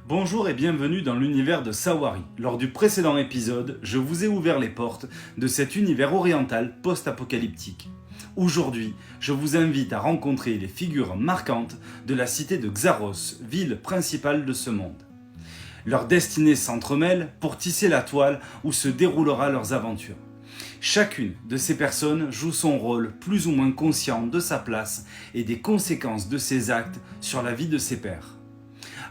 Bonjour et bienvenue dans l'univers de Sawari. Lors du précédent épisode, je vous ai ouvert les portes de cet univers oriental post-apocalyptique. Aujourd'hui, je vous invite à rencontrer les figures marquantes de la cité de Xaros, ville principale de ce monde. Leurs destinées s'entremêlent pour tisser la toile où se déroulera leurs aventures. Chacune de ces personnes joue son rôle plus ou moins conscient de sa place et des conséquences de ses actes sur la vie de ses pairs.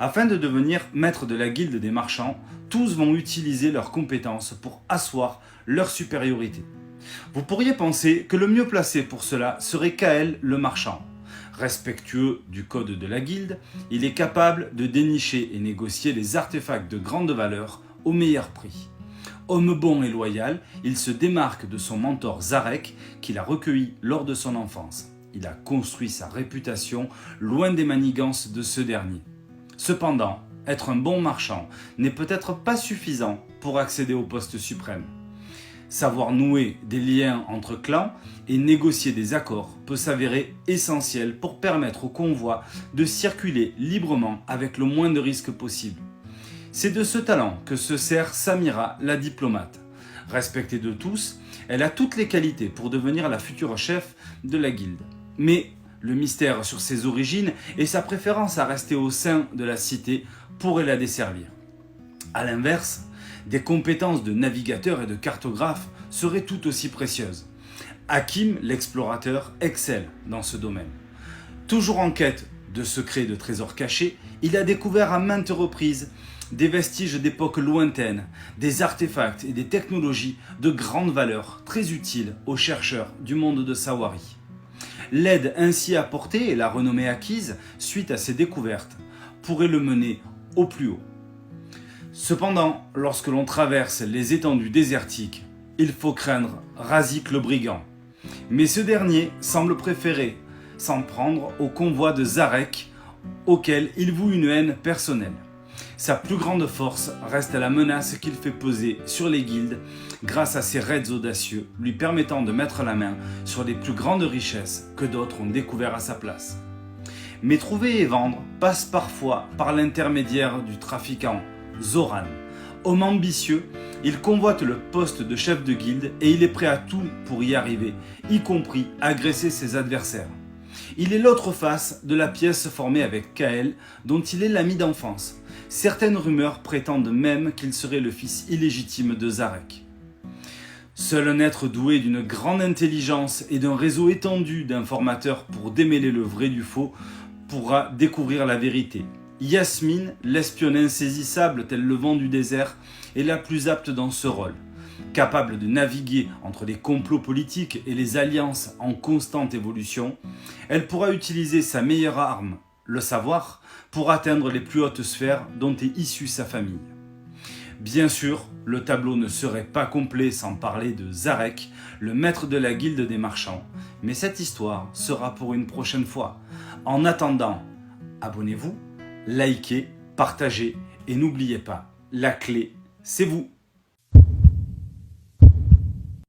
Afin de devenir maître de la guilde des marchands, tous vont utiliser leurs compétences pour asseoir leur supériorité. Vous pourriez penser que le mieux placé pour cela serait Kael le marchand. Respectueux du code de la guilde, il est capable de dénicher et négocier les artefacts de grande valeur au meilleur prix. Homme bon et loyal, il se démarque de son mentor Zarek qu'il a recueilli lors de son enfance. Il a construit sa réputation loin des manigances de ce dernier. Cependant, être un bon marchand n'est peut-être pas suffisant pour accéder au poste suprême. Savoir nouer des liens entre clans et négocier des accords peut s'avérer essentiel pour permettre au convoi de circuler librement avec le moins de risques possible. C'est de ce talent que se sert Samira, la diplomate. Respectée de tous, elle a toutes les qualités pour devenir la future chef de la guilde. Mais le mystère sur ses origines et sa préférence à rester au sein de la cité pourraient la desservir. A l'inverse, des compétences de navigateur et de cartographe seraient tout aussi précieuses. Hakim, l'explorateur, excelle dans ce domaine. Toujours en quête de secrets et de trésors cachés, il a découvert à maintes reprises des vestiges d'époques lointaines, des artefacts et des technologies de grande valeur, très utiles aux chercheurs du monde de Sawari. L'aide ainsi apportée et la renommée acquise suite à ces découvertes pourraient le mener au plus haut. Cependant, lorsque l'on traverse les étendues désertiques, il faut craindre Razik le brigand. Mais ce dernier semble préférer s'en prendre au convoi de Zarek, auquel il voue une haine personnelle. Sa plus grande force reste la menace qu'il fait peser sur les guildes grâce à ses raids audacieux lui permettant de mettre la main sur les plus grandes richesses que d'autres ont découvert à sa place. Mais trouver et vendre passe parfois par l'intermédiaire du trafiquant Zoran. Homme ambitieux, il convoite le poste de chef de guilde et il est prêt à tout pour y arriver, y compris agresser ses adversaires. Il est l'autre face de la pièce formée avec Kael, dont il est l'ami d'enfance. Certaines rumeurs prétendent même qu'il serait le fils illégitime de Zarek. Seul un être doué d'une grande intelligence et d'un réseau étendu d'informateurs pour démêler le vrai du faux pourra découvrir la vérité. Yasmine, l'espionne insaisissable tel le vent du désert, est la plus apte dans ce rôle. Capable de naviguer entre les complots politiques et les alliances en constante évolution, elle pourra utiliser sa meilleure arme, le savoir, pour atteindre les plus hautes sphères dont est issue sa famille. Bien sûr, le tableau ne serait pas complet sans parler de Zarek, le maître de la guilde des marchands, mais cette histoire sera pour une prochaine fois. En attendant, abonnez-vous, likez, partagez et n'oubliez pas, la clé, c'est vous.